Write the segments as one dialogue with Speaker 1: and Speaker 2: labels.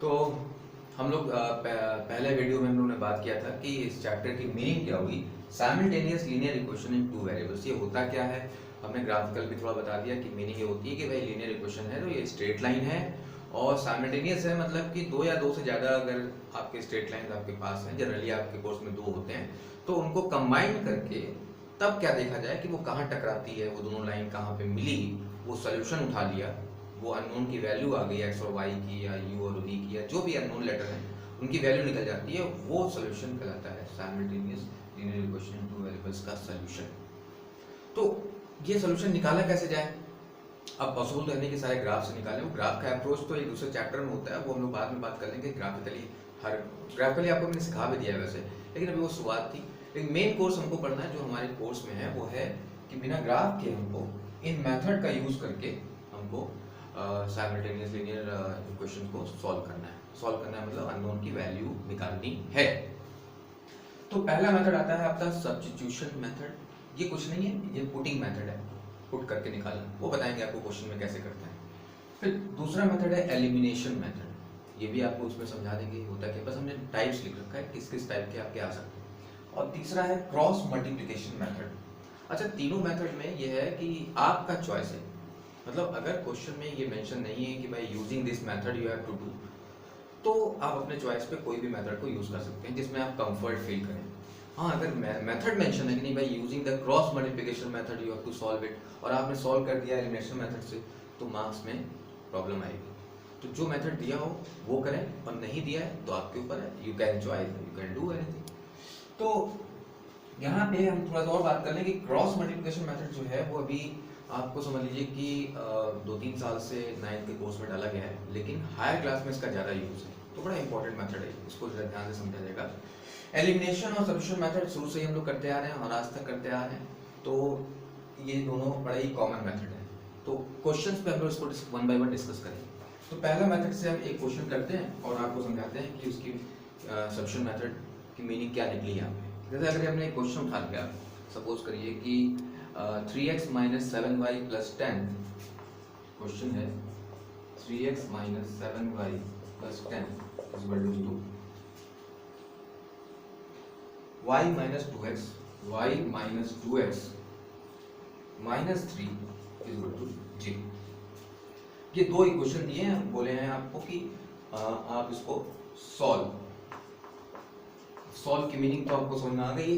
Speaker 1: तो हम लोग पहले वीडियो में हम लोगों ने बात किया था कि इस चैप्टर की मीनिंग क्या हुई। Simultaneous linear equation in two variables, ये होता क्या है। हमने ग्राफिकल भी थोड़ा बता दिया कि मीनिंग ये होती है कि भाई लीनियर इक्वेशन है तो ये स्ट्रेट लाइन है और साइमल्टेनियस है, मतलब कि दो या दो से ज़्यादा अगर आपके स्ट्रेट लाइन आपके पास हैं, जनरली आपके कोर्स में दो होते हैं, तो उनको कंबाइन करके तब क्या देखा जाए कि वो कहाँ टकराती है, वो दोनों लाइन कहाँ पे मिली, वो सोल्यूशन उठा लिया, वो अननोन की वैल्यू आ गई एक्स और वाई की या यू और वी की या जो भी अननोन लेटर हैं उनकी वैल्यू निकल जाती है, वो सोल्यूशन कहलाता है simultaneous linear equation in two variables का सोल्यूशन। तो ये सोल्यूशन निकाला कैसे जाए। अब पॉसिबल तो है नहीं कि सारे ग्राफ से निकालें, वो ग्राफ का अप्रोच तो एक दूसरे चैप्टर में होता है, वो हम लोग बाद में बात कर लेंगे। ग्राफिकली आपको मैंने सिखा भी दिया है वैसे, लेकिन अभी वो शुरुआत थी। एक मेन कोर्स हमको पढ़ना है जो हमारे कोर्स में है, वो है कि बिना ग्राफ के हमको इन मेथड का यूज करके हमको साइमल्टेनियस लीनियर इक्वेशन को सॉल्व करना है। सॉल्व करना है मतलब अननोन की वैल्यू निकालनी है। तो पहला मेथड आता है आपका सब्स्टिट्यूशन मेथड। ये कुछ नहीं है, ये पुटिंग मेथड है, पुट करके निकालना, वो बताएंगे आपको क्वेश्चन में कैसे करते हैं। फिर दूसरा मेथड है एलिमिनेशन मेथड, ये भी आपको उसमें समझा देंगे होता है, बस हमने टाइप्स लिख रखा है किस किस टाइप के आपके आ सकते हैं। और तीसरा है क्रॉस मल्टीप्लिकेशन मेथड। अच्छा, तीनों मेथड में ये है कि आपका चॉइस है, मतलब अगर क्वेश्चन में ये मेंशन नहीं है कि भाई using this method you have to do, तो आप अपने चॉइस पे कोई भी मेथड को यूज कर सकते हैं जिसमें आप कंफर्ट फील करें। हाँ, अगर मेथड मेंशन है कि नहीं भाई using the cross multiplication method you have to solve it, और आपने सॉल्व कर दिया एलिमिनेशन मेथड से, तो मार्क्स में प्रॉब्लम आएगी। तो जो मेथड दिया हो वो करें, और नहीं दिया है तो आपके ऊपर है, you can choice, you can do anything. तो यहाँ पे हम थोड़ा सा और बात कर लें कि क्रॉस मल्टीप्लिकेशन मेथड जो है वो अभी आपको समझ लीजिए कि 2-3 साल से 9th के कोर्स में डाला गया है, लेकिन हायर क्लास में इसका ज़्यादा यूज है, तो बड़ा इंपॉर्टेंट मेथड है, इसको जरा ध्यान से समझा जाएगा। एलिमिनेशन और सब्स्टिट्यूशन मेथड शुरू से ही हम लोग करते आ रहे हैं और आज तक करते आ रहे हैं, तो ये दोनों बड़ा ही कॉमन मेथड है। तो क्वेश्चंस पे हम लोग इसको वन बाय वन डिस्कस करेंगे। तो पहला मेथड से हम एक क्वेश्चन करते हैं और आपको समझाते हैं कि उसकी सब्स्टिट्यूशन मेथड की मीनिंग क्या निकली यहाँ पे। जैसे अगर हमने एक क्वेश्चन उठा लिया, सपोज करिए कि 3x minus 7y plus 10, question है 3x minus 7y plus 10 is equal to y minus 2x, y minus 2x minus 3 is equal to 0। ये दो इक्वेशन दिए हैं, बोले हैं आपको कि आप इसको सॉल्व की मीनिंग तो आपको समझ में आ गई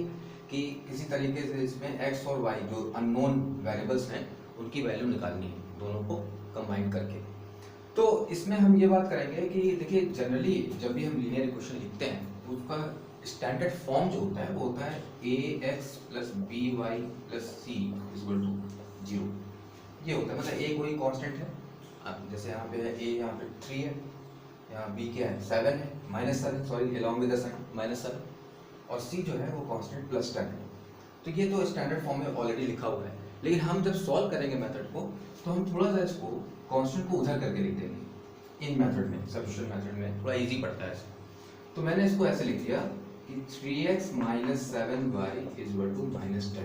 Speaker 1: कि किसी तरीके से इसमें x और y जो अननोन वेरिएबल्स हैं उनकी वैल्यू निकालनी है, दोनों को कंबाइन करके। तो इसमें हम ये बात करेंगे कि देखिए जनरली जब भी हम लीनियर इक्वेशन लिखते हैं तो उसका स्टैंडर्ड फॉर्म जो होता है वो होता है ax plus by plus c is equal to 0। ये होता है, मतलब a कोई कांस्टेंट है, आप जैसे यहाँ पे है a, यहाँ पे 3 है, यहाँ b क्या है 7 है, -7 sorry along with the sign -7, और c जो है वो कांस्टेंट +10 है। तो ये तो स्टैंडर्ड फॉर्म में ऑलरेडी लिखा हुआ है, लेकिन हम जब सॉल्व करेंगे मेथड को तो हम थोड़ा सा इसको कांस्टेंट को उधर करके लिख देंगे। इन मेथड में, सब्स्टिट्यूशन मेथड में थोड़ा इजी पड़ता है ऐसे। तो मैंने इसको ऐसे लिख दिया कि 3x minus 7y is equal to -10,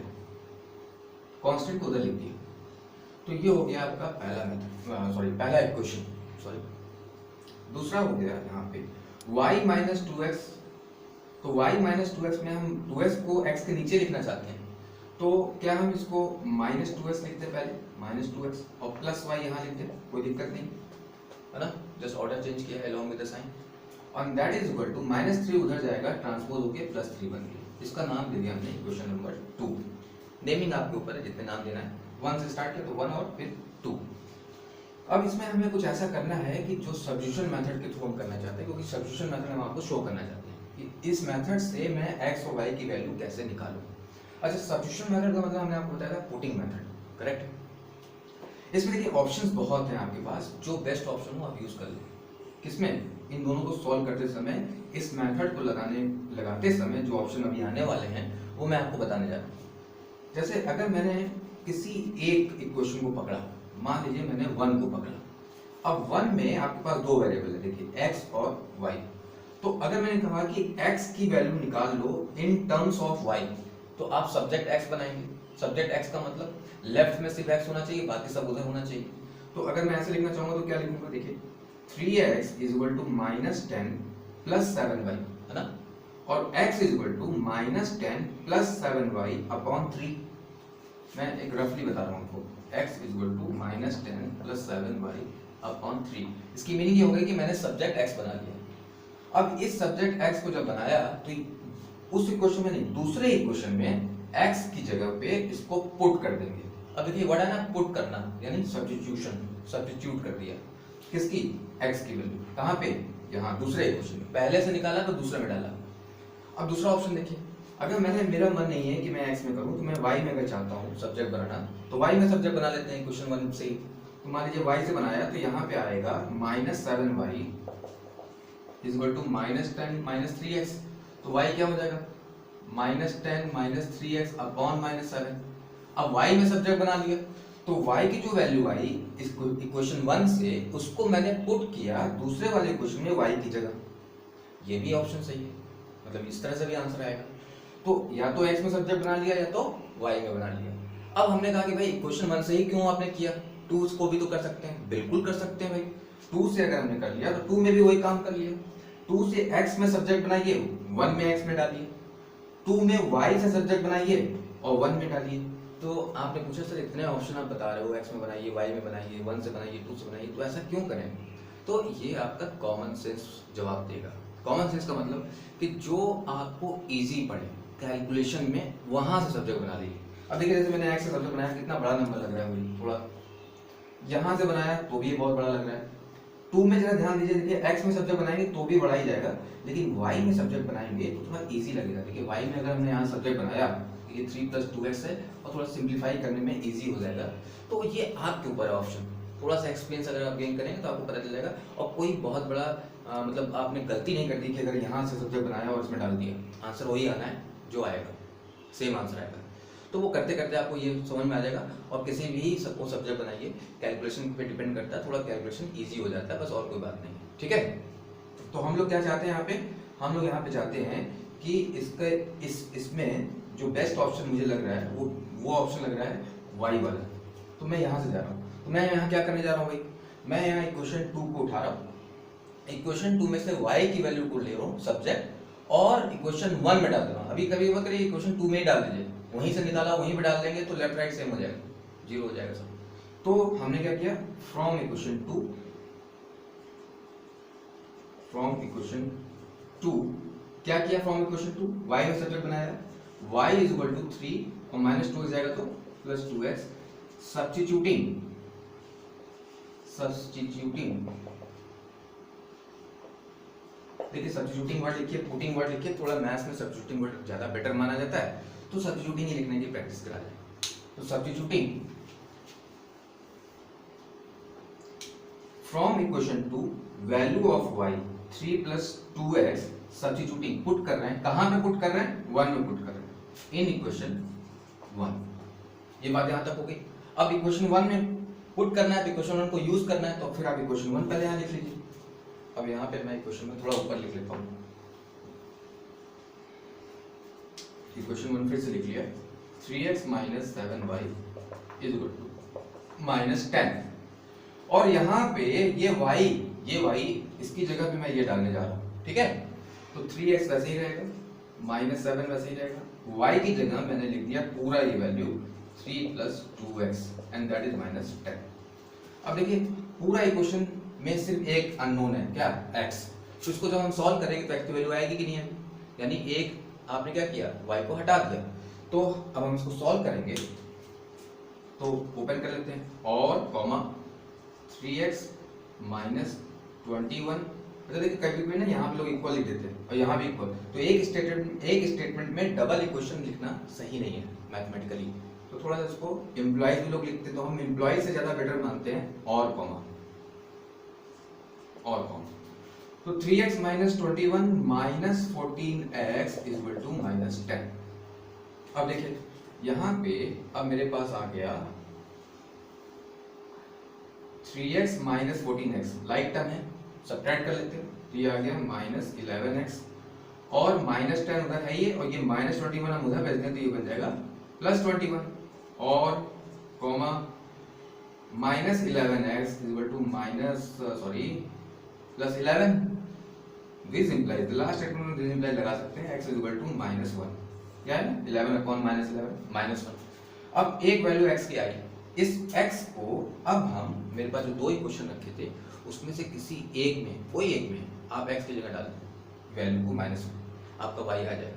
Speaker 1: constant को उधर लिख दिया। तो ये हो गया आपका पहला मेथड, पहला इक्वेशन, दूसरा हो गया यहाँ पे y माइनस 2x। तो y माइनस 2x में हम 2x को x के नीचे लिखना चाहते हैं, तो क्या हम इसको माइनस 2x लिखते हैं पहले, -2x, और प्लस y यहाँ लिखते हैं, कोई दिक्कत नहीं है ना, जस्ट ऑर्डर चेंज किया अलॉन्ग विद द साइन, और दैट इज इक्वल टू -3 उधर जाएगा, ट्रांसपोज होके +3 बन गया। इसका नाम दे दिया हमने इक्वेशन नंबर 2। नेमिंग आपके ऊपर है, जितने नाम देना है, 1 से स्टार्ट किया तो 1 और फिर 2। अब इसमें हमें कुछ ऐसा करना है कि जो सब्स्टिट्यूशन मेथड के थ्रू हम करना चाहते हैं, क्योंकि सब्स्टिट्यूशन मेथड हम आपको शो करना चाहते हैं कि इस मेथड से मैं x और y की वैल्यू कैसे निकालूं। अच्छा, सब्स्टिट्यूशन मेथड का मतलब हमने आपको बताया था पुटिंग मेथड, करेक्ट। इसमें देखिए ऑप्शंस बहुत हैं आपके पास, जो बेस्ट ऑप्शन हो आप यूज कर लें। किसमें, इन दोनों को सॉल्व करते समय, इस मेथड को लगाते समय जो ऑप्शन अभी आने वाले हैं वो मैं आपको बताने जा रहा हूँ। जैसे अगर मैंने किसी एक इक्वेशन को पकड़ा, मान लीजिए मैंने 1 को पकड़ा, अब 1 में आपके पास दो वेरिएबल है, देखिए x और y। तो अगर मैंने कहा कि x की वैल्यू निकाल लो इन टर्म्स ऑफ y, तो आप सब्जेक्ट x बनाएंगे। सब्जेक्ट x का मतलब लेफ्ट में सिर्फ x होना चाहिए, बाकी सब उधर होना चाहिए। तो अगर मैं ऐसे लिखना चाहूंगा तो क्या लिखूंगा, देखिए 3x is equal to -10 plus 7y, है ना, और x is equal to -10 plus 7y upon 3। मैं एक रफली बता रहा हूँ आपको, x is equal to -10 plus 7y upon 3। इसकी मीनिंग ये हो गई कि मैंने सब्जेक्ट x बना लिया। अब इस सब्जेक्ट x को जब बनाया तो उस इक्वेशन में नहीं, दूसरे इक्वेशन में x की जगह पे इसको पुट कर देंगे। अब देखिए वर्ड है ना पुट करना, यानी सब्स्टिट्यूशन, सब्स्टिट्यूट कर दिया किसकी, x की वैल्यू, कहाँ पे, यहाँ दूसरे इक्वेशन में, पहले से निकाला तो दूसरे में डाला। अब दूसरा ऑप्शन देखिए, अगर मेरा मन नहीं है कि मैं x में करूँ तो मैं y में अगर चाहता हूँ सब्जेक्ट बनाना तो y में सब्जेक्ट बना लेते हैं इक्वेशन 1 से ही। तो मान लीजिए y से बनाया तो यहाँ पे आएगा -7y is equal to -10 3x। तो y क्या हो जाएगा, -10 3x अपॉन -7। अब y में सब्जेक्ट बना लिया तो y की जो वैल्यू आई इस इक्वेशन 1 से, उसको मैंने पुट किया दूसरे वाले इक्वेशन में y की जगह। ये भी ऑप्शन सही है, मतलब इस तरह से भी आंसर आएगा। तो या तो x में सब्जेक्ट बना लिया या तो y में बना लिया। अब हमने कहा कि भाई इक्वेशन 1 से ही क्यों आपने किया, 2 को भी तो कर सकते हैं। बिल्कुल कर सकते हैं भाई, 2 से अगर हमने कर लिया तो 2 में भी वही काम कर लिया। 2 से x में सब्जेक्ट बनाइए, 1 में x में डालिए, 2 में y से सब्जेक्ट बनाइए और 1 में डालिए। तो आपने पूछा सर इतने ऑप्शन आप बता रहे हो, x में बनाइए, y में बनाइए, 1 से बनाइए, 2 से बनाइए, तो ऐसा क्यों करें? तो ये आपका कॉमन सेंस जवाब देगा। कॉमन सेंस का मतलब कि जो आपको इजी पड़े कैलकुलेशन में, वहां से सब्जेक्ट बना लीजिए। अब देखिए जैसे मैंने x से सब्जेक्ट बनाया, कितना बड़ा नंबर लग रहा है मुझे, थोड़ा यहाँ से बनाया तो भी ये बहुत बड़ा लग रहा है। 2 में जरा ध्यान दीजिए, देखिए x में सब्जेक्ट बनाएंगे तो भी बड़ा ही जाएगा, लेकिन y में सब्जेक्ट बनाएंगे तो थोड़ा इजी लगेगा। देखिए y में अगर हमने यहाँ सब्जेक्ट बनाया, ये 3 + 2x है और थोड़ा सिंप्लीफाई करने में इजी हो जाएगा। तो ये आपके ऊपर है ऑप्शन, थोड़ा सा एक्सपीरियंस अगर आप गेन करेंगे तो आपको पता चल जाएगा। और कोई बहुत बड़ा मतलब आपने गलती नहीं कर दी कि अगर यहाँ से सब्जेक्ट बनाया और इसमें डाल दिया, आंसर वही आना है जो आएगा, सेम आंसर आएगा। तो वो करते करते आपको ये समझ में आ जाएगा। और किसी भी सबको सब्जेक्ट बनाइए, कैलकुलेशन पे डिपेंड करता है, थोड़ा कैलकुलेशन ईजी हो जाता है, बस और कोई बात नहीं, ठीक है। तो हम लोग क्या चाहते हैं यहाँ पे, हम लोग यहाँ पे चाहते हैं कि इसके इसमें जो बेस्ट ऑप्शन मुझे लग रहा है वो ऑप्शन लग रहा है y वाला। तो मैं यहाँ से जा रहा हूँ, तो मैं यहाँ क्या करने जा रहा हूँ भाई, मैं यहाँ इक्वेशन 2 को उठा रहा हूँ, इक्वेशन 2 में से y की वैल्यू को ले रहा हूँ सब्जेक्ट, और इक्वेशन 1 में डाल दे रहा हूँ। अभी कभी मत करिए, इक्वेशन 2 में ही डाल दीजिए, वहीं से निकाला वहीं पे डाल देंगे तो लेफ्ट राइट सेम हो जाएगा, 0 हो जाएगा सब। तो हमने क्या किया, फ्रॉम इक्वेशन 2 क्या किया, फ्रॉम इक्वेशन 2 y में सब्जेक्ट बनाया, y इज इक्वल टू 3 और -2 हो जाएगा तो +2x। सब्स्टिट्यूटिंग देखिए सब्स्टिट्यूटिंग वर्ड लिखिए, पुटिंग वर्ड लिखिए, थोड़ा मैथ्स में सब्स्टिट्यूटिंग वर्ड ज्यादा बेटर माना जाता है, तो सब्स्टिट्यूटिंग ही लिखने की प्रैक्टिस करा जाए। तो substituting from equation 2 value of y 3 + 2x, substituting put कर रहे हैं, कहां पे पुट कर रहे हैं, 1 में पुट कर रहे हैं, इन इक्वेशन 1। ये बात यहां तक हो गई। अब इक्वेशन 1 में पुट करना है तो इक्वेशन 1 को यूज करना है, तो फिर आप इक्वेशन 1 पहले यहां लिख लीजिए। अब यहाँ पे मैं इक्वेशन में थोड़ा ऊपर लिख लेता हूँ, इक्वेशन 1 फिर से लिख लिया, 3x - 7y is equal to -10, और यहाँ पे ये y इसकी जगह पे मैं ये डालने जा रहा हूँ, ठीक है। तो 3x वैसे ही रहेगा, -7 वैसे ही रहेगा, y की जगह मैंने लिख दिया पूरा ये value 3 + 2x and that is -10। अब देखिए पूरा इक्वेशन में सिर्फ एक अननोन है, क्या, x। तो इसको जब हम सॉल्व करेंगे तो x की वैल्यू आएगी कि नहीं आएगी, यानी एक आपने क्या किया, y को हटा दिया। तो अब हम इसको सॉल्व करेंगे, तो ओपन कर लेते हैं, और कॉमा 3x - 21। अच्छा देखिए कभी भी ना यहाँ पे लोग इक्वल लिख देते हैं और यहाँ भी इक्वल, तो एक स्टेटमेंट में डबल इक्वेशन लिखना सही नहीं है मैथमेटिकली। तो थोड़ा सा इसको एम्प्लॉइज भी लोग लिखते हैं, तो हम एम्प्लॉइज से ज्यादा बेटर मानते हैं, और कॉमा। तो 3x - 21 - 14x is equal to -10। अब देखिए यहाँ पे अब मेरे पास आ गया 3x - 14x, लाइक टर्म है, सब्ट्रैक्ट कर लेते हैं, तो ये आ गया -11x, और -10 उधर है ये, और ये -21 हम उधर भेज दें तो ये बन जाएगा +21, और comma -11x is equal two plus 11, this implies the last statement में दिस इंप्लाइज लगा सकते हैं x इज इक्वल टू -1, क्या है 11 अपॉन -11 -1। अब एक वैल्यू x की आई, इस x को अब हम, मेरे पास जो दो इक्वेशन रखे थे उसमें से किसी एक में, कोई एक में आप x की जगह डाल दें वैल्यू को -1, आपका y आ जाएगा।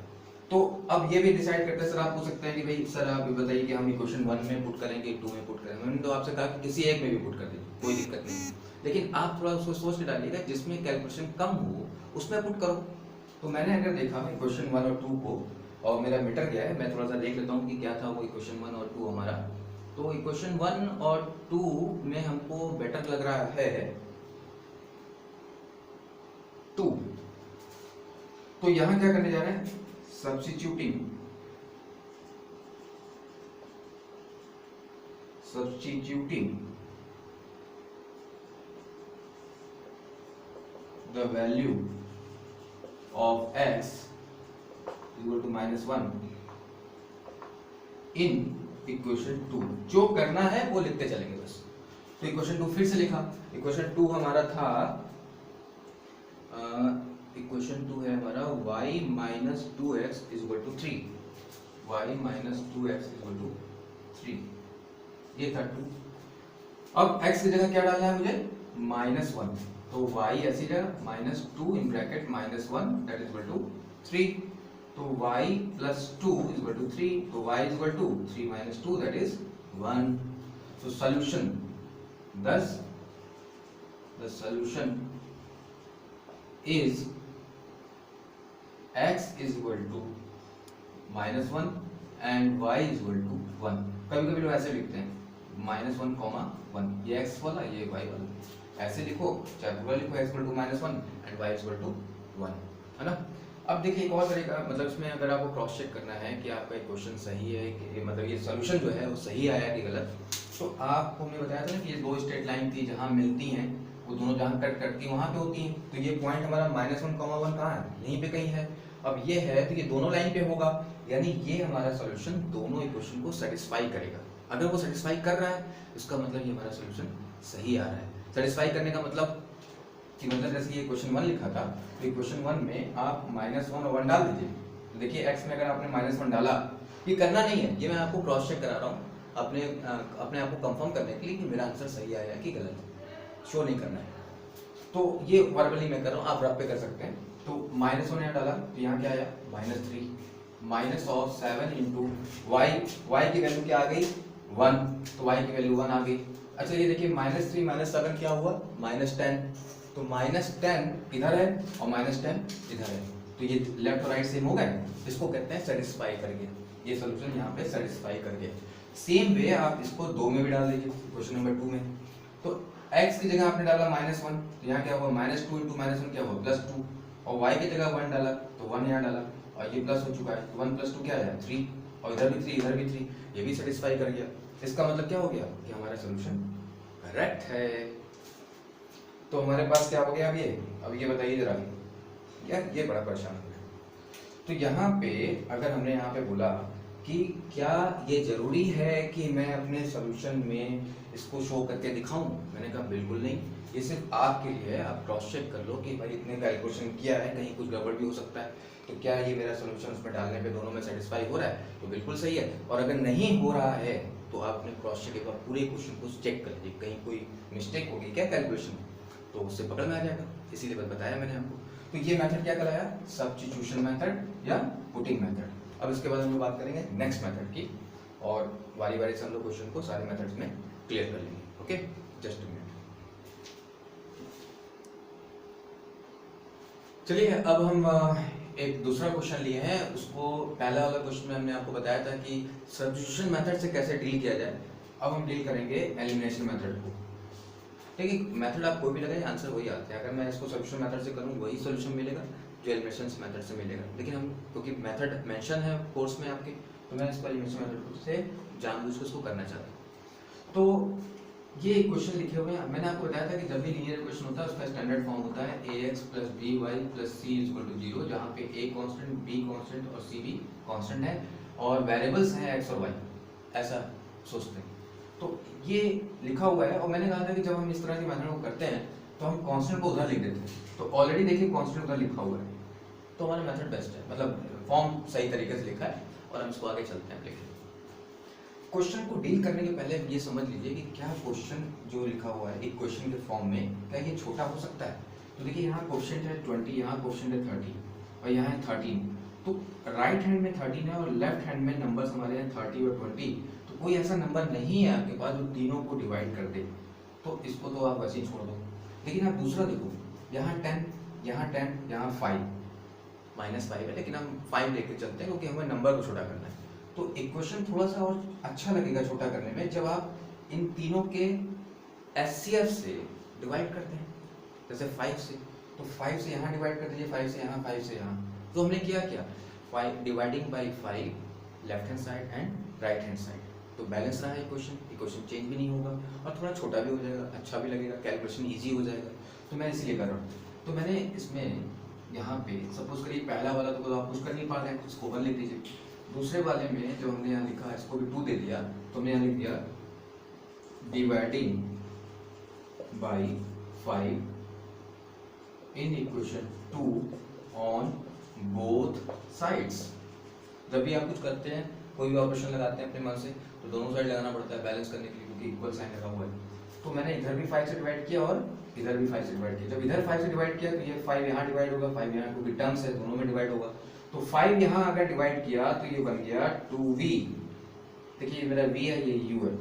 Speaker 1: तो अब ये भी डिसाइड करते हैं, सर आप पूछ सकते हैं कि भाई सर आप ये बताइए कि हम इक्वेशन 1 में पुट करेंगे 2 में पुट करेंगे, मैंने तो आपसे कहा कि किसी एक में भी पुट कर दीजिए, कोई दिक्कत नहीं, लेकिन आप थोड़ा उसको सोच के डालिएगा जिसमें कैलकुलेशन कम हो उसमें पुट करो। तो मैंने अगर देखा इक्वेशन 1 और 2 को, और मेरा मीटर गया है, मैं थोड़ा सा देख लेता हूँ कि क्या था वो इक्वेशन 1 और 2 हमारा। तो इक्वेशन 1 और 2 में हमको बेटर लग रहा है 2। तो यहां क्या करने जा रहे हैं, substituting the value of x equal to -1 in equation 2। जो करना है वो लिखते चलेंगे बस। तो इक्वेशन 2 फिर से लिखा, इक्वेशन 2 हमारा था, इक्वेशन 2 है हमारा y minus 2x is equal to 3, y minus 2x is equal to 3, ये था 2। अब x की जगह क्या डालना है मुझे, -1, तो y ऐसी जगह -2 in bracket -1 that is equal to 3, तो y plus 2 is equal to 3, तो y is equal to 3 minus 2 that is 1। so solution, thus the solution is x is equal to -1 and y is equal to 1। कभी कभी लोग ऐसे लिखते हैं -1, ये x वाला ये y वाला, ऐसे लिखो चाहे पूरा लिखो, x equal to -1 and y equal to 1, है ना। अब देखिए एक और तरीका, मतलब इसमें अगर आपको क्रॉस चेक करना है कि आपका इक्वेशन सही है कि मतलब ये सॉल्यूशन जो है वो सही आया कि गलत, तो आपको हमने बताया था ना कि ये दो स्ट्रेट लाइन थी जहाँ मिलती हैं, वो दोनों जहाँ कट करती हैं वहाँ पे होती हैं, तो ये पॉइंट हमारा -1, 1 कहाँ है, यहीं पे कहीं है। अब ये है तो ये दोनों लाइन पे होगा, यानी ये हमारा सॉल्यूशन दोनों इक्वेशन को सेटिस्फाई करेगा। अगर वो सेटिस्फाई कर रहा है इसका मतलब ये हमारा सॉल्यूशन सही आ रहा है। सेटिस्फाई करने का मतलब कि मतलब जैसे ये क्वेश्चन 1 लिखा था, तो क्वेश्चन 1 में आप -1 और 1 डाल दीजिए। तो देखिए x में अगर आपने -1 डाला, ये करना नहीं है, ये मैं आपको क्रॉस चेक करा रहा हूँ अपने आप को कंफर्म करने के लिए कि मेरा आंसर सही आया है कि गलत, शो नहीं करना है। तो ये वर्बली मैं कर रहा हूँ, आप रब पे कर सकते हैं। तो -1 यहाँ डाला तो यहाँ क्या आया -3, -7 इंटू y की वैल्यू क्या आ गई 1, तो y की वैल्यू 1 आ गई। अच्छा ये देखिए -3 -7 क्या हुआ -10, तो -10 इधर है और -10 इधर है, तो ये लेफ्ट और राइट सेम हो गए, इसको कहते हैं सेटिस्फाई कर गया, ये सॉल्यूशन यहाँ पे सेटिस्फाई कर गया। सेम वे आप इसको 2 में भी डाल दीजिए, क्वेश्चन नंबर 2 में। तो x की जगह आपने डाला -1, तो यहाँ क्या हुआ -2 इंटू -1 क्या हुआ +2, और y की जगह 1 डाला तो 1 यहाँ डाला, और ये प्लस हो चुका है, 1 + 2 क्या आया 3, और इधर भी 3 इधर भी 3, ये भी सेटिस्फाई कर गया। इसका मतलब क्या हो गया कि हमारा सॉल्यूशन करेक्ट है। तो हमारे पास क्या हो गया अब ये बताइए जरा, यार ये बड़ा परेशान हो गया। तो यहाँ पे अगर हमने यहाँ पे बोला कि क्या ये जरूरी है कि मैं अपने सॉल्यूशन में इसको शो करके दिखाऊं, मैंने कहा बिल्कुल नहीं, ये सिर्फ आपके लिए है, आप क्रॉस चेक कर लो कि भाई इतने कैलकुलेशन किया है, कहीं कुछ गड़बड़ भी हो सकता है, तो क्या ये मेरा सॉल्यूशन उसमें डालने पे दोनों में सेटिस्फाई हो रहा है, तो बिल्कुल सही है। और अगर नहीं हो रहा है तो आप अपने क्रॉस चेक एक बार पूरे क्वेश्चन को चेक कर लीजिए, कहीं कोई मिस्टेक होगी क्या कैलकुलेशन में, तो उससे पकड़ में आ जाएगा, इसीलिए बस बताया मैंने आपको। तो ये मेथड क्या कराया, सब्स्टिट्यूशन मेथड या पुटिंग मेथड। अब इसके बाद हम लोग बात करेंगे नेक्स्ट मेथड की, और बारी बारी से हम लोग क्वेश्चन को सारे मेथड्स में क्लियर कर लेंगे। Okay, just a minute. चलिए अब हम एक दूसरा क्वेश्चन लिए हैं, उसको पहला वाला क्वेश्चन में हमने आपको बताया था कि सब्स्टिट्यूशन मेथड से कैसे डील किया जाए, अब हम डील करेंगे एलिमिनेशन मेथड को। ठीक है, मेथड आप कोई भी लगाए आंसर वही आता है, अगर मैं इसको सॉल्यूशन मेथड से करूँ वही सॉल्यूशन मिलेगा जो एलिमिनेशन मेथड से मिलेगा, लेकिन हम क्योंकि मेथड मेंशन है कोर्स में आपके, तो मैं इसको एलिमिनेशन मेथड से जानबूझ के इसको करना चाहता हूँ। तो ये क्वेश्चन लिखे हुए हैं, मैंने आपको बताया था कि जब भी लीनियर इक्वेशन होता है उसका स्टैंडर्ड फॉर्म होता है ax + by + c = 0, जहाँ पे a कांस्टेंट, b कांस्टेंट और c भी कांस्टेंट है, और वेरिएबल्स हैं x और y, ऐसा सोचते हैं। तो ये लिखा हुआ है, और मैंने कहा था कि जब हम इस तरह के मेथड को करते हैं तो हम कांस्टेंट को उधर लिख देते हैं, तो ऑलरेडी देखिए कांस्टेंट उधर लिखा हुआ है, तो हमारा मेथड बेस्ट है, मतलब फॉर्म सही तरीके से लिखा है और हम इसको आगे चलते हैं लिखते। क्वेश्चन को डील करने के पहले ये समझ लीजिए कि क्या क्वेश्चन जो लिखा हुआ है एक क्वेश्चन के फॉर्म में, क्या ये छोटा हो सकता है? तो देखिए यहाँ क्वेश्चन है 20, यहाँ क्वेश्चन है 30 और यहाँ है 13, तो राइट हैंड में 13 है और लेफ्ट हैंड में नंबर्स हमारे हैं 30 और 20, तो कोई ऐसा नंबर नहीं है आपके पास जो तीनों को डिवाइड कर दे, तो इसको तो आप वैसे ही छोड़ दो। लेकिन आप दूसरा देखो, यहाँ 10, यहाँ 10, यहाँ 5, -5 है, लेकिन हम 5 लेके चलते हैं क्योंकि हमें नंबर को छोटा करना है। तो इक्वेशन थोड़ा सा और अच्छा लगेगा छोटा करने में जब आप इन तीनों के HCF से डिवाइड करते हैं, जैसे 5 से, तो 5 से यहाँ डिवाइड कर दीजिए, 5 से यहाँ, 5 से यहाँ, तो हमने किया क्या, 5 dividing by 5 left hand side and right hand side, तो बैलेंस रहा है इक्वेशन चेंज भी नहीं होगा और थोड़ा छोटा भी हो जाएगा, अच्छा भी लगेगा, कैलकुलेशन ईजी हो जाएगा, तो मैं इसीलिए कर रहा हूँ। तो मैंने इसमें यहाँ पे सपोज करिए पहला वाला तो आप कुछ कर नहीं पा रहे हैं, इसको 1 लिख दीजिए, दूसरे वाले में जो हमने यहाँ लिखा है इसको भी 2 दे दिया, तो हमने यहाँ लिख दिया dividing by 5 in equation 2 on both sides. जब भी आप कुछ करते हैं, कोई भी ऑपरेशन लगाते हैं अपने मन से, तो दोनों साइड लगाना पड़ता है बैलेंस करने के लिए, क्योंकि इक्वल साइन लगा हुआ है। तो मैंने इधर भी 5 से डिवाइड किया और इधर भी 5 से डिवाइड किया। जब इधर 5 से डिवाइड किया तो ये 5 यहाँ डिवाइड होगा, 5 यहाँ, क्योंकि टर्म्स है दोनों में डिवाइड होगा, तो 5 यहाँ अगर डिवाइड किया तो ये बन गया 2v। देखिए मेरा v है, ये u है।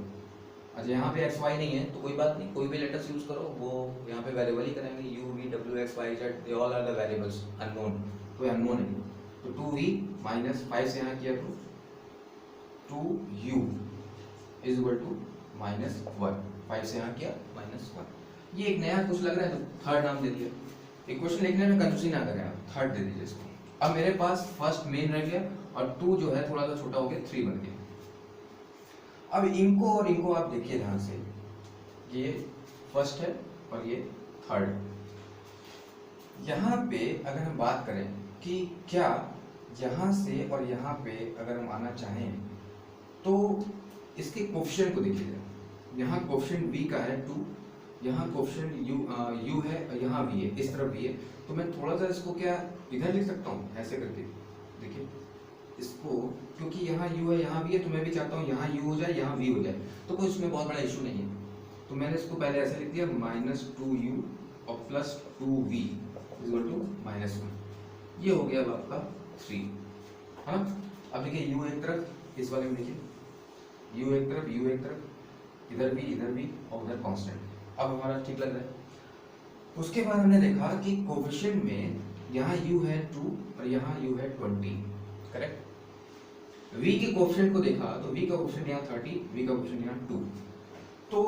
Speaker 1: अच्छा यहाँ पे xy नहीं है तो कोई बात नहीं, कोई भी लेटर्स यूज करो, वो यहाँ पे वेरिएबल ही करेंगे, u v w x y z, they all are the variables unknown, कोई अननोन है। तो 2v माइनस 5 से यहाँ किया तो 2u इज इक्वल टू -1, 5 से यहाँ किया -1। ये एक नया कुछ लग रहा है तो थर्ड नाम दे दिया। इक्वेशन लिखने में कंफ्यूजन ना करें आप, थर्ड दे दीजिए इसको। अब मेरे पास फर्स्ट मेन रह गया और 2 जो है थोड़ा सा छोटा हो गया, 3 बन गया। अब इनको और इनको आप देखिए ध्यान से, ये फर्स्ट है और ये थर्ड। यहाँ पे अगर हम बात करें कि क्या यहाँ से और यहाँ पे अगर हम आना चाहें तो इसके कोफिशिएंट को देखिए, यहाँ कोफिशिएंट v का है 2, यहाँ कोफिशिएंट u है और यहाँ v है, इस तरफ v है, तो मैं थोड़ा सा इसको क्या इधर लिख सकता हूँ ऐसे करके, देखिए इसको, क्योंकि यहाँ u है यहाँ v है, तो मैं भी चाहता हूँ यहाँ u हो जाए यहाँ v हो जाए, तो कोई इसमें बहुत बड़ा इशू नहीं है। तो मैंने इसको पहले ऐसे लिख दिया -2u और +2v इक्वल टू -1, ये हो गया अब आपका 3 है ना। अब देखिए u एक तरफ, इस वाले में देखिए u एक तरफ, u एक तरफ, इधर भी और उधर कांस्टेंट। अब हमारा ठीक लग रहा है। उसके बाद हमने देखा कि कोफिशिएंट में यहाँ u है 2 और यहाँ u है 20, करेक्ट। v के कोफिशिएंट को देखा तो v का कोफिशिएंट यहाँ 30, v का कोफिशिएंट यहाँ 2। तो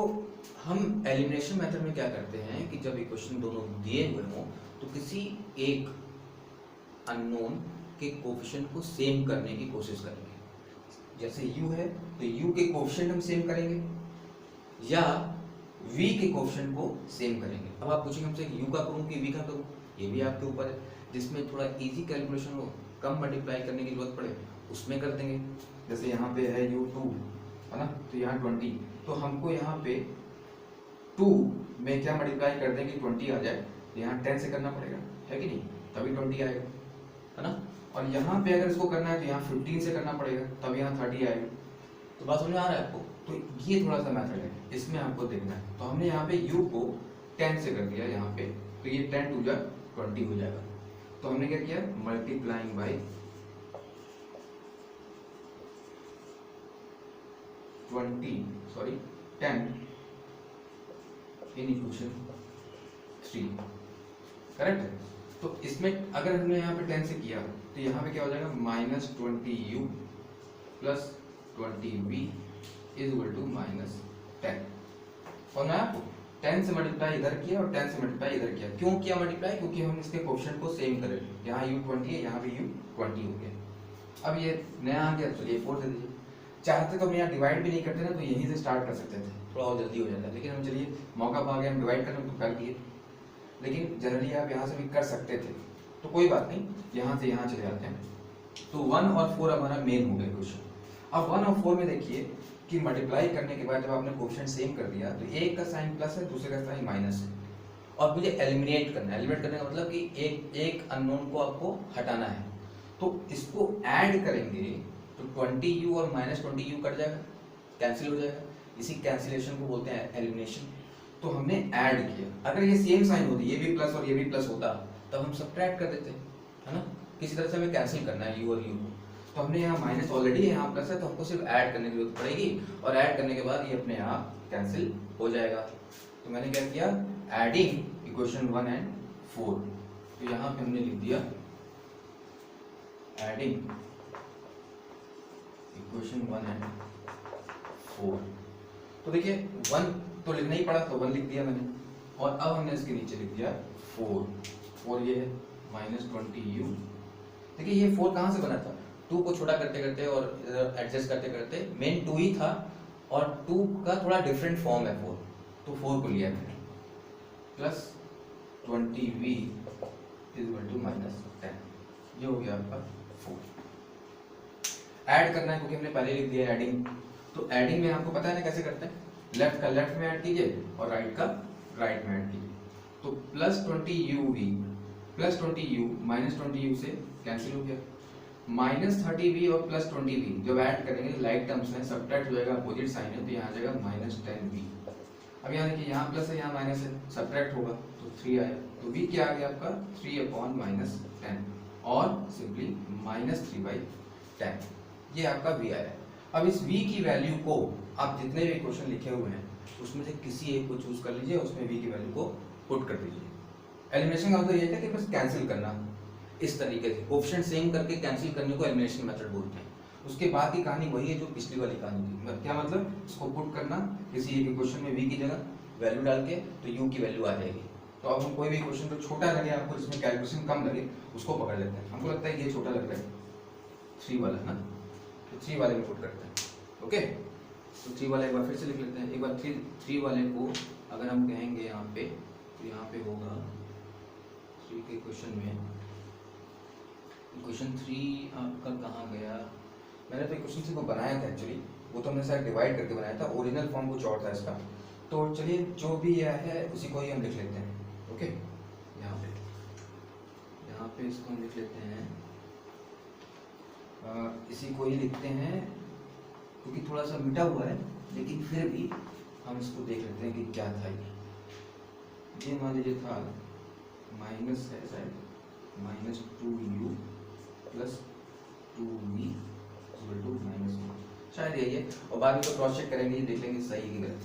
Speaker 1: हम एलिमिनेशन मेथड में क्या करते हैं कि जब इक्वेशन दोनों दिए हुए हों तो किसी एक अननोन के कोफिशिएंट को सेम करने की कोशिश करेंगे। जैसे u है तो u के कोफिशिएंट हम सेम करेंगे या v के कोफिशिएंट को सेम करेंगे। अब आप पूछेंगे हमसे u का करूं कि v का करूं, ये भी आपके ऊपर है। जिसमें थोड़ा इजी कैलकुलेशन हो, कम मल्टीप्लाई करने की जरूरत पड़े, उसमें कर देंगे। जैसे यहाँ पे है u2 है ना, तो यहाँ 20, तो हमको यहाँ पे 2 में क्या मल्टीप्लाई कर दें कि 20 आ जाए, यहाँ 10 से करना पड़ेगा, है कि नहीं, तभी 20 आएगा, है ना। और यहाँ पे अगर इसको करना है तो यहाँ 15 से करना पड़ेगा, तब यहाँ 30 आएगा। तो बात समझ में आ रहा है आपको। तो ये थोड़ा सा मेथड है, इसमें आपको देखना है। तो हमने यहाँ पे u को 10 से कर दिया यहाँ पे, तो ये 10 टू जा 20 हो जाएगा। तो हमने क्या किया, multiplying by 10 in equation 3, correct है। तो इसमें अगर हमने यहाँ पे 10 से किया तो यहाँ पे क्या हो जाएगा, -20u plus 20v is equal to -10। और मैं आपको 10 से मल्टीप्लाई इधर किया और 10 से मल्टीप्लाई इधर किया। क्यों किया मल्टीप्लाई, क्योंकि हम इसके कोफिशिएंट को सेम करें। यहाँ u20 है, यहाँ भी u20 हो गया। अब ये नया आ गया, चलिए 4 दे दीजिए। चाहते तो हम यहाँ डिवाइड भी नहीं करते ना, तो यहीं से स्टार्ट कर सकते थे, थोड़ा और जल्दी हो जाता है। लेकिन हम चलिए मौका पा गया, हम डिवाइड करने तो कर दिए, लेकिन जनरली आप यहाँ से भी कर सकते थे, तो कोई बात नहीं, यहाँ से यहाँ चले जाते हैं। तो 1 और 4 हमारा मेन हो गया क्वेश्चन। अब 1 और 4 में देखिए कि मल्टीप्लाई करने के बाद जब आपने कोफिशिएंट सेम कर दिया तो एक का साइन प्लस है, दूसरे का साइन माइनस है। और मुझे एलिमिनेट करना है। एलिमिनेट करने का मतलब कि एक अननोन को आपको हटाना है, तो इसको ऐड करेंगे तो 20u और -20u कट जाएगा, कैंसिल हो जाएगा। इसी कैंसिलेशन को बोलते हैं एलिमिनेशन। तो हमने ऐड किया, अगर ये सेम साइन होती, ये भी प्लस और ये भी प्लस होता, तब हम सब्ट्रैक्ट कर देते, है ना। किसी तरह से हमें कैंसिल करना है u और u को, तो हमने यहाँ माइनस ऑलरेडी है, यहाँ प्लस है, तो हमको सिर्फ ऐड करने की जरूरत पड़ेगी, और ऐड करने के बाद ये अपने आप कैंसिल हो जाएगा। तो मैंने क्या किया, एडिंग इक्वेशन 1 एंड 4, तो यहाँ पे हमने लिख दिया एडिंग इक्वेशन 1 एंड 4। तो देखिए 1 तो लिखना ही पड़ा, तो 1 लिख दिया मैंने, और अब हमने इसके नीचे लिख दिया 4 ये है -20u। देखिए ये 4 कहाँ से बना था, 2 को छोटा करते करते और एडजस्ट करते करते मेन 2 ही था, और 2 का थोड़ा डिफरेंट फॉर्म है 4, तो 4 को लिया मैंने, प्लस 20v इक्वल टू -10, ये हो गया आपका 4। ऐड करना है क्योंकि हमने पहले लिख दिया एडिंग, तो एडिंग में आपको पता है ना कैसे करते हैं, लेफ्ट का लेफ्ट में ऐड कीजिए और राइट का राइट में ऐड कीजिए। तो +20uv प्लस 20u -20u से कैंसिल हो गया, -30v और +20v जब ऐड करेंगे लाइक टर्म्स में सब्ट्रैक्ट हो जाएगा, अपोजिट साइन है, तो यहाँ आ जाएगा -10v। अब यहाँ देखिए यहाँ प्लस है यहाँ माइनस है, सब्ट्रैक्ट होगा तो 3 आया, तो v क्या आ गया आपका 3/-10 और सिंपली -3/10, ये आपका v आया। अब इस v की वैल्यू को आप जितने भी क्वेश्चन लिखे हुए हैं उसमें से किसी एक को चूज कर लीजिए, उसमें v की वैल्यू को पुट कर दीजिए। एलिमिनेशन का मतलब ये है कि बस कैंसिल करना, इस तरीके से कोएफिशिएंट सेम करके कैंसिल करने को एलिमिनेशन मेथड बोलते हैं। उसके बाद की कहानी वही है जो पिछली वाली कहानी थी, क्या मतलब इसको पुट करना किसी एक क्वेश्चन में v की जगह वैल्यू डाल के, तो u की वैल्यू आ जाएगी। तो अब हम कोई भी क्वेश्चन जो छोटा लगे आपको, जिसमें कैलकुलेशन कम लगे, उसको पकड़ लेते हैं। हमको लगता है ये छोटा लग रहा है 3 वाला ना, तो 3 वाले में पुट करते हैं। ओके, तो 3 वाला एक बार फिर से लिख लेते हैं। एक बार 3 वाले को अगर हम कहेंगे यहाँ पे, तो यहाँ पे होगा 3 के क्वेश्चन में, क्वेश्चन 3 आपका कहाँ गया, मैंने तो क्वेश्चन 3 को बनाया था एक्चुअली, वो तो हमने शायद डिवाइड करके बनाया था, ओरिजिनल फॉर्म कुछ और था इसका। तो चलिए जो भी यह है उसी को ही हम लिख लेते हैं। ओके, यहाँ पे इसको हम लिख लेते हैं, इसी को ही लिखते हैं क्योंकि थोड़ा सा मिटा हुआ है, लेकिन फिर भी हम इसको देख लेते हैं कि क्या था ये मान लीजिए था माइनस है शायद -2u plus 2v equal to -1, शायद यही है, और बाद में तो क्रॉस चेक करेंगे, देख लेंगे सही है कि गलत।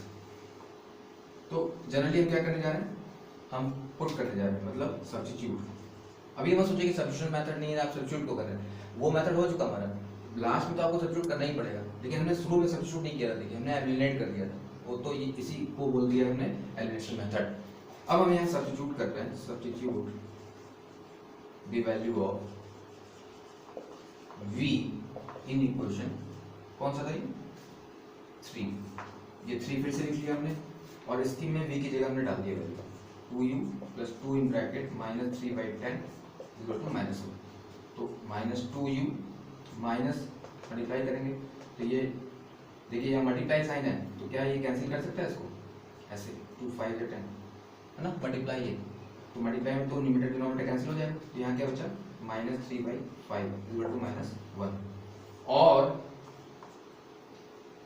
Speaker 1: तो जनरली हम क्या करने जा रहे हैं, हम पुट करने जा रहे हैं, मतलब सब्स्टिट्यूट। अभी मत सोचिए कि सब्स्टिट्यूशन मेथड नहीं है, आप सब्स्टिट्यूट को कर रहे हैं, वो मेथड हो चुका हमारा, लास्ट में तो आपको सब्स्टिट्यूट करना ही पड़ेगा, लेकिन हमने शुरू में सब्स्टिट्यूट नहीं किया था, देखिए हमने एलिमिनेट कर दिया था, वो तो इसी को बोल दिया हमने एलिमिनेशन मेथड। अब हम यहाँ सब्स्टिट्यूट कर रहे हैं, substitute the value of v in equation, कौन सा था ये 3, ये 3 फिर से लिख लिया हमने, और इसकी में v की जगह हमने डाल दिया value 2u plus 2 in bracket -3/10 equal to -1, तो -2u माइनस मल्टीप्लाई करेंगे, तो ये देखिए यहाँ मल्टीप्लाई साइन है, तो क्या ये कैंसिल कर सकता है इसको ऐसे, 2 5 10 है ना, मल्टीप्लाई है, तो मल्टीप्लाई में तो न्यूमरेटर डिनोमिनेटर कैंसिल हो जाएगा, तो यहाँ क्या बचा -3/5 इक्वल टू -1, और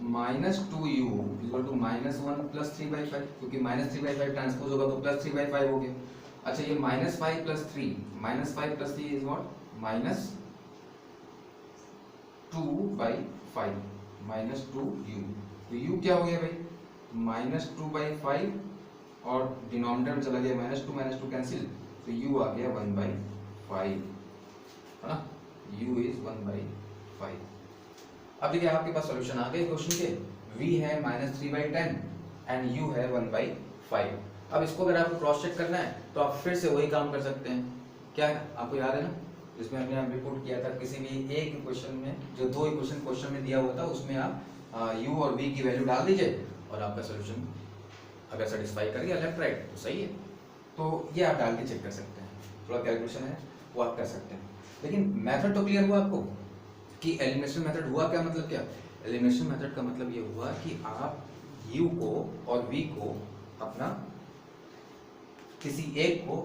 Speaker 1: -2u इक्वल टू -1 प्लस 3/5, क्योंकि -3/5 ट्रांसपोज होगा तो प्लस 3/5 हो गया। अच्छा ये -5 plus 3, -5 plus 3 is what -2/5 -2u, तो u क्या हो गया भाई -2/5, और डिनोमिनेटर में चला गया -2 कैंसिल, तो u आ गया 1/5, है ना, u इज 1/5। अब देखिए आपके पास सॉल्यूशन आ गए क्वेश्चन के, v है -3/10 एंड u है 1/5। अब इसको अगर आपको क्रॉस चेक करना है तो आप फिर से वही काम कर सकते हैं, क्या है आपको याद है ना, जिसमें हमने आप रिपोर्ट किया था, किसी भी एक इक्वेशन में जो 2 इक्वेशन क्वेश्चन में दिया हुआ था, उसमें आप u और v की वैल्यू डाल दीजिए, और आपका सॉल्यूशन अगर सेटिस्फाई कर गया लेफ्ट राइट तो सही है। तो ये आप डाल के चेक कर सकते हैं, थोड़ा कैलकुलेशन है वो आप कर सकते हैं, लेकिन मेथड तो क्लियर हुआ आपको कि एलिमिनेशन मेथड हुआ क्या, मतलब क्या, एलिमिनेशन मेथड का मतलब ये हुआ कि आप u को और v को अपना किसी एक को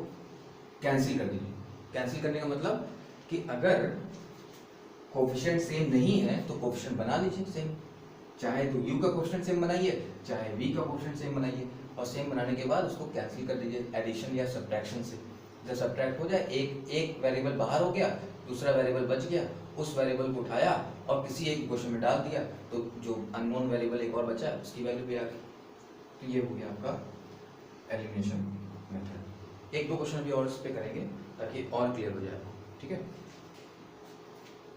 Speaker 1: कैंसिल कर दीजिए। कैंसिल करने का मतलब कि अगर कोफिशिएंट सेम नहीं है तो कोफिशिएंट बना लीजिए सेम, चाहे तो u का कोफिशिएंट सेम बनाइए चाहे v का कोफिशिएंट सेम बनाइए, और सेम बनाने के बाद उसको कैंसिल कर दीजिए एडिशन या सब्ट्रैक्शन से। जब सब्ट्रैक्ट हो जाए, एक वेरिएबल बाहर हो गया, दूसरा वेरिएबल बच गया, उस वेरिएबल को उठाया और किसी एक इक्वेशन में डाल दिया, तो जो अननोन वेरिएबल एक और बचा उसकी वैल्यू भी आ गई। तो ये हो गया आपका एलिमिनेशन मेथड। एक दो क्वेश्चन भी और इस पे करेंगे ताकि और क्लियर हो जाए, ठीक है।